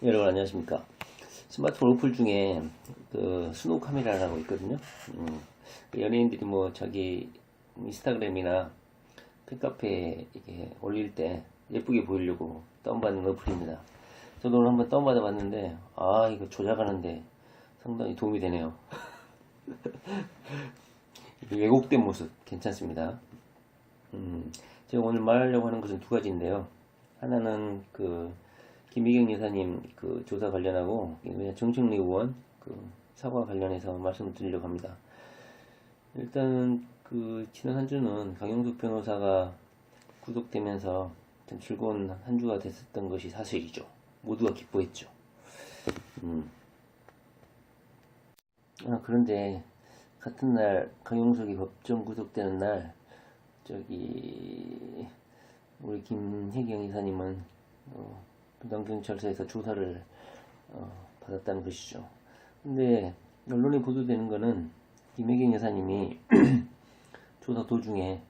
여러분 안녕하십니까. 스마트폰 어플 중에 그 스노우 카메라라고 있거든요. 그 연예인들이 뭐 자기 인스타그램이나 팬카페에 이렇게 올릴 때 예쁘게 보이려고 다운받는 어플입니다. 저도 오늘 한번 다운받아 봤는데 이거 조작하는데 상당히 도움이 되네요. 왜곡된 모습 괜찮습니다. 제가 오늘 말하려고 하는 것은 두 가지인데요. 하나는 그 김희경 여사님 그 조사 관련하고 정청래 의원 그 사과 관련해서 말씀을 드리려고 합니다. 일단은 그 지난 한 주는 강용석 변호사가 구속되면서 참 즐거운 한 주가 됐었던 것이 사실이죠. 모두가 기뻐했죠. 그런데 같은 날 강용석이 법정 구속되는 날 저기 우리 김혜경 이사님은 부산경찰서에서 조사를 받았다는 것이죠. 근데 언론에 보도되는 거는 김혜경 여사님이 조사 도중에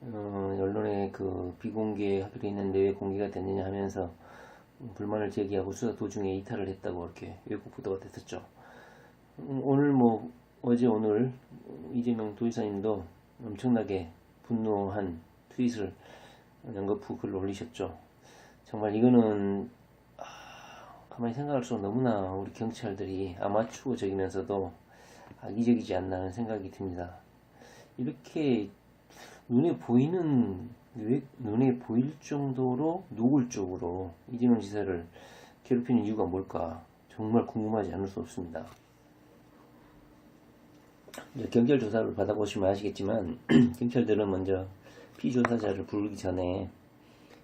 언론에 그 비공개하기로 했는데 왜 공개가 됐느냐 하면서 불만을 제기하고 수사 도중에 이탈을 했다고 이렇게 외국 보도가 됐었죠. 오늘 뭐 어제 오늘 이재명 도지사님도 엄청나게 분노한 트윗을 연거푸 글을 올리셨죠. 정말 이거는 가만히 생각할수록 너무나 우리 경찰들이 아마추어적이면서도 악의적이지 않나 하는 생각이 듭니다. 이렇게 눈에 보일 정도로 노골적으로 이재명 지사를 괴롭히는 이유가 뭘까 정말 궁금하지 않을 수 없습니다. 경찰 조사를 받아보시면 아시겠지만 경찰들은 먼저 피조사자를 부르기 전에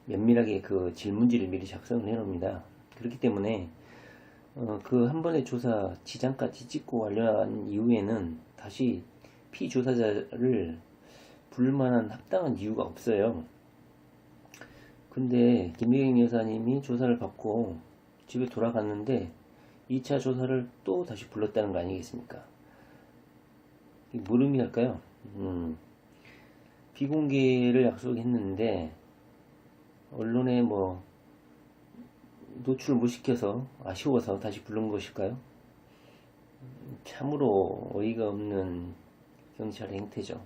면밀하게 그 질문지를 미리 작성을 해놓습니다. 그렇기 때문에 그 한 번의 조사 지장까지 찍고 완료한 이후에는 다시 피조사자를 부를 만한 합당한 이유가 없어요. 근데 김혜경 여사님이 조사를 받고 집에 돌아갔는데 2차 조사를 또 다시 불렀다는 거 아니겠습니까? 뭘 의미할까요? 비공개를 약속했는데 언론에 뭐 노출을 못 시켜서 아쉬워서 다시 부른 것일까요? 참으로 어이가 없는 경찰의 행태죠.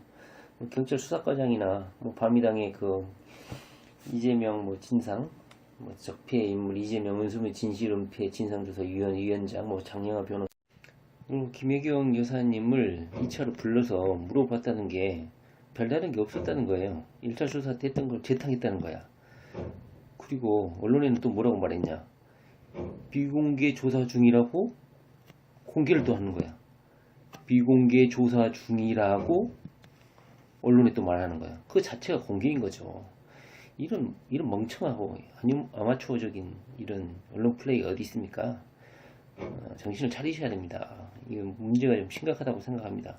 경찰 수사과장이나 뭐 밤이당의 그 이재명 뭐 진상, 뭐 적폐 인물 이재명 은수미 진실은폐 진상조사위원 위원장 뭐 장영하 변호사 김혜경 여사님을 2차로 불러서 물어봤다는 게 별다른 게 없었다는 거예요. 1차 조사 때 했던 걸 재탕했다는 거야. 그리고 언론에는 또 뭐라고 말했냐, 비공개 조사 중이라고 공개를 또 하는 거야. 비공개 조사 중이라고 언론에 또 말하는 거야. 그 자체가 공개인 거죠. 이런 멍청하고 아마추어적인 이런 언론 플레이가 어디 있습니까? 정신을 차리셔야 됩니다. 이건 문제가 좀 심각하다고 생각합니다.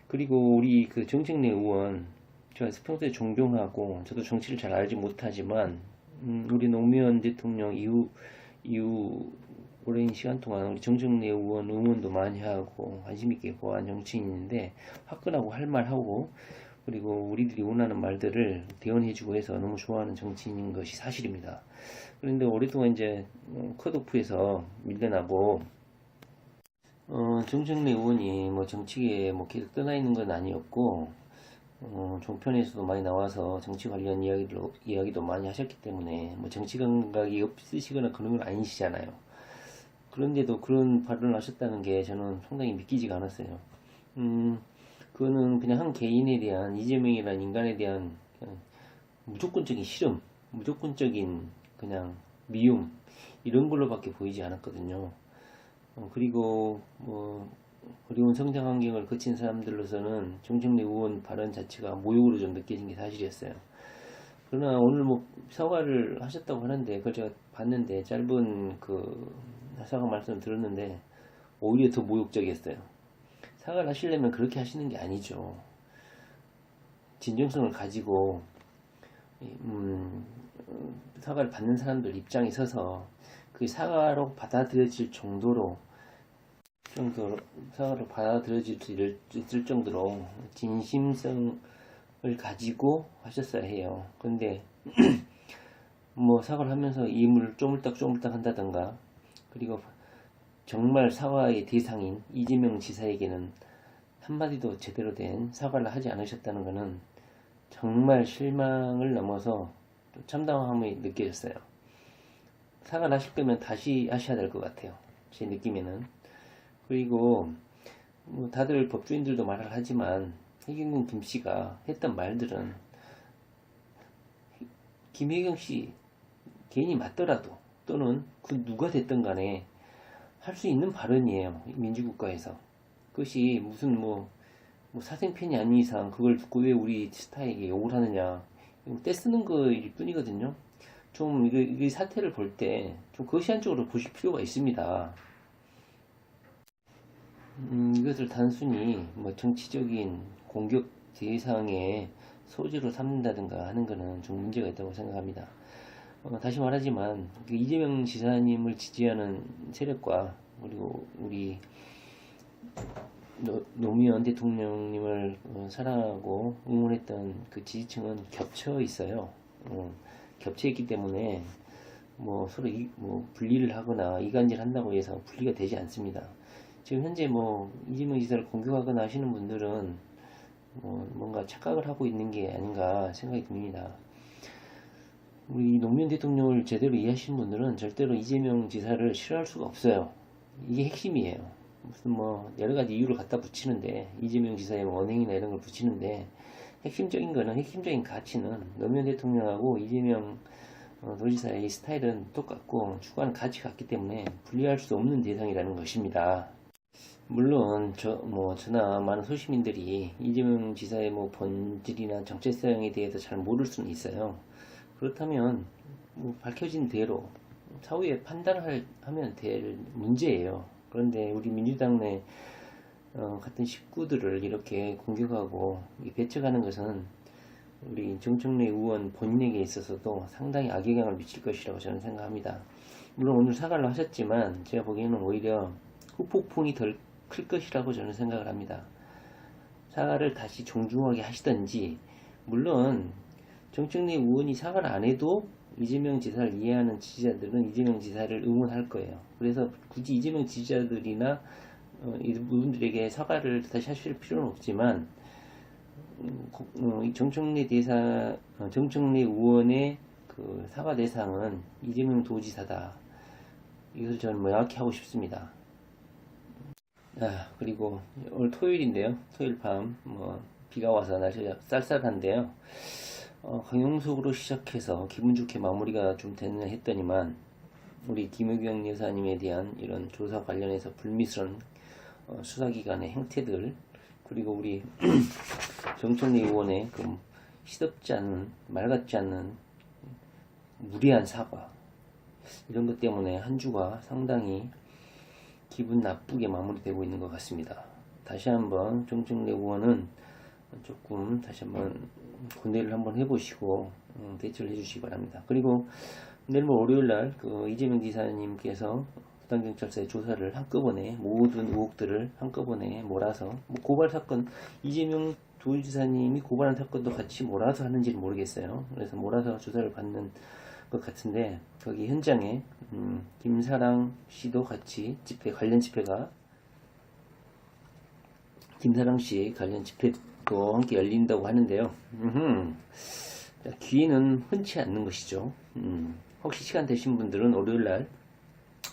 그리고 우리 그 정청래 의원, 제가 평소에 존경하고 저도 정치를 잘 알지 못하지만 우리 노무현 대통령 이후 오랜 시간 동안 우리 정청래 의원 응원도 많이 하고 관심 있게 보아한 정치인인데 화끈하고 할 말 하고 그리고 우리들이 원하는 말들을 대언해주고 해서 너무 좋아하는 정치인인 것이 사실입니다. 그런데 오랫동안 이제 컷오프에서 밀려나고 정청래 의원이 뭐 정치계에 뭐 계속 떠나 있는 건 아니었고 종편에서도 많이 나와서 정치 관련 이야기도 많이 하셨기 때문에 뭐 정치 감각이 없으시거나 그런 건 아니시잖아요. 그런데도 그런 발언을 하셨다는 게 저는 상당히 믿기지가 않았어요. 그거는 그냥 한 개인에 대한 이재명이라는 인간에 대한 그냥 무조건적인 싫음, 무조건적인 그냥 미움 이런 걸로밖에 보이지 않았거든요. 그리고 뭐 어려운 성장 환경을 거친 사람들로서는 정청래 의원 발언 자체가 모욕으로 좀 느껴진 게 사실이었어요. 그러나 오늘 뭐 사과를 하셨다고 하는데 그걸 제가 봤는데 짧은 그 사과 말씀을 들었는데 오히려 더 모욕적이었어요. 사과를 하시려면 그렇게 하시는 게 아니죠. 진정성을 가지고 사과를 받는 사람들 입장에 서서 그 사과로 받아들여질 정도로 사과를 받아들여질 정도로 진심성을 가지고 하셨어야 해요. 근데 뭐 사과를 하면서 입을 쪼물딱쪼물딱 한다던가, 그리고 정말 사과의 대상인 이재명 지사에게는 한마디도 제대로 된 사과를 하지 않으셨다는 것은 정말 실망을 넘어서 좀 참담함이 느껴졌어요. 사과를 하실 거면 다시 하셔야 될 것 같아요. 제 느낌에는. 그리고 뭐 다들 법조인들도 말을 하지만 해경영 김씨가 했던 말들은 김혜경 씨 개인이 맞더라도 또는 그 누가 됐든 간에 할 수 있는 발언이에요. 민주국가에서. 그것이 무슨 뭐 사생팬이 아닌 이상 그걸 듣고 왜 우리 스타에게 욕을 하느냐. 떼쓰는 거일 뿐이거든요. 좀 이 사태를 볼 때 좀 거시한적으로 보실 필요가 있습니다. 이것을 단순히 뭐 정치적인 공격 대상의 소재로 삼는다든가 하는 것은 좀 문제가 있다고 생각합니다. 다시 말하지만 이재명 지사님을 지지하는 세력과 그리고 우리 노무현 대통령님을 사랑하고 응원했던 그 지지층은 겹쳐 있어요. 겹쳐 있기 때문에 뭐 서로 뭐 분리를 하거나 이간질 한다고 해서 분리가 되지 않습니다. 지금 현재 뭐 이재명 지사를 공격하거나 하시는 분들은 뭔가 착각을 하고 있는 게 아닌가 생각이 듭니다. 우리 노무현 대통령을 제대로 이해하시는 분들은 절대로 이재명 지사를 싫어할 수가 없어요. 이게 핵심이에요. 무슨 뭐 여러 가지 이유를 갖다 붙이는데, 이재명 지사의 언행이나 이런 걸 붙이는데, 핵심적인 가치는 노무현 대통령하고 이재명 도지사의 스타일은 똑같고 추구하는 가치가 같기 때문에 분리할 수 없는 대상이라는 것입니다. 물론 저나 많은 소시민들이 이재명 지사의 뭐 본질이나 정체성에 대해서 잘 모를 수는 있어요. 그렇다면 뭐 밝혀진 대로 사후에 판단을 하면 될 문제예요. 그런데 우리 민주당 내 같은 식구들을 이렇게 공격하고 배척하는 것은 우리 정청래 의원 본인에게 있어서도 상당히 악영향을 미칠 것이라고 저는 생각합니다. 물론 오늘 사과를 하셨지만 제가 보기에는 오히려 후폭풍이 덜 클 것이라고 저는 생각을 합니다. 사과를 다시 정중하게 하시던지, 물론 정청래 의원이 사과를 안 해도 이재명 지사를 이해하는 지지자들은 이재명 지사를 응원할 거예요. 그래서 굳이 이재명 지지자들이나 이분들에게 사과를 다시 하실 필요는 없지만, 정청래 의원의 그 사과 대상은 이재명 도지사다. 이것을 저는 명확히 하고 싶습니다. 그리고 오늘 토요일인데요. 토요일 밤 비가 와서 날씨가 쌀쌀한데요. 강용석으로 시작해서 기분 좋게 마무리가 좀 됐나 했더니만 우리 김의경 여사님에 대한 이런 조사 관련해서 불미스러운 수사기관의 행태들, 그리고 우리 정청래 의원의 그 시덥지 않은, 말 같지 않는 무리한 사과, 이런 것 때문에 한 주가 상당히 기분 나쁘게 마무리되고 있는 것 같습니다. 다시 한번 정청래 의원은 조금 다시 한번 고뇌를 한번 해보시고 대처를 해주시기 바랍니다. 그리고 내일 월요일날 그 이재명 지사님께서 부산경찰서의 조사를 한꺼번에 모든 의혹들을 한꺼번에 몰아서 고발 사건, 이재명 도지사님이 고발한 사건도 같이 몰아서 하는지는 모르겠어요. 그래서 몰아서 조사를 받는 것 같은데, 거기 현장에 김사랑 씨도 같이 관련 집회가, 김사랑 씨 관련 집회도 함께 열린다고 하는데요. 기회는 흔치 않는 것이죠. 혹시 시간 되신 분들은 월요일날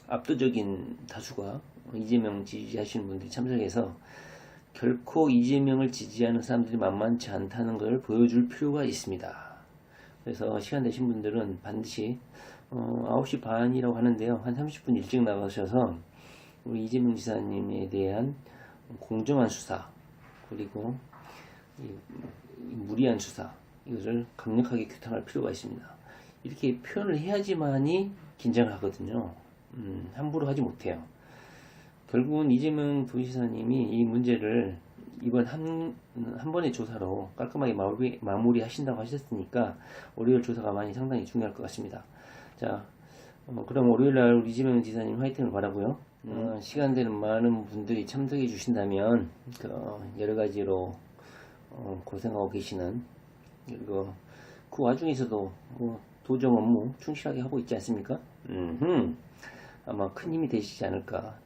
압도적인 다수가 이재명 지지하시는 분들이 참석해서 결코 이재명을 지지하는 사람들이 만만치 않다는 걸 보여줄 필요가 있습니다. 그래서 시간 되신 분들은 반드시 9시 반이라고 하는데요. 한 30분 일찍 나가셔서 우리 이재명 지사님에 대한 공정한 수사, 그리고 무리한 수사, 이것을 강력하게 규탄할 필요가 있습니다. 이렇게 표현을 해야지만이 긴장을 하거든요. 함부로 하지 못해요. 결국은 이재명 도지사님이 이 문제를 이번 한 번의 조사로 깔끔하게 마무리 하신다고 하셨으니까 월요일 조사가 상당히 중요할 것 같습니다. 자, 그럼 월요일날 우리 이재명 지사님 화이팅을 바라고요. 시간 되는 많은 분들이 참석해 주신다면 여러 가지로 고생하고 계시는, 그리고 그 와중에서도 도정 업무 충실하게 하고 있지 않습니까? 아마 큰 힘이 되지 않을까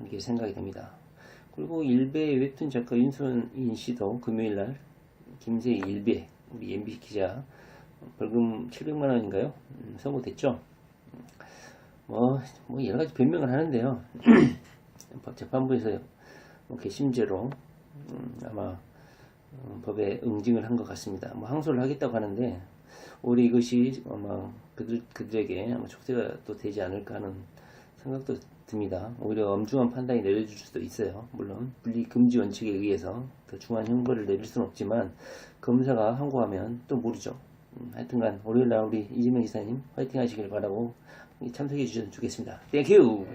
이렇게 생각이 됩니다. 그리고 일베 웹툰 작가 윤선인 씨도 금요일날 김세희 일베 우리 MBC 기자 벌금 700만 원인가요? 선고됐죠? 뭐 여러 가지 변명을 하는데요. 재판부에서 개심죄로 아마 법에 응징을 한 것 같습니다. 항소를 하겠다고 하는데 오히려 이것이 아마 그들에게 아마 촉대가 또 되지 않을까 하는 생각도 듭니다. 오히려 엄중한 판단이 내려질 수도 있어요. 물론 분리 금지 원칙에 의해서 더 중한 형벌을 내릴 수는 없지만 검사가 항고하면 또 모르죠. 하여튼간 월요일날 우리 이재명 기사님 화이팅 하시길 바라고 참석해 주셔서 좋겠습니다. 땡큐.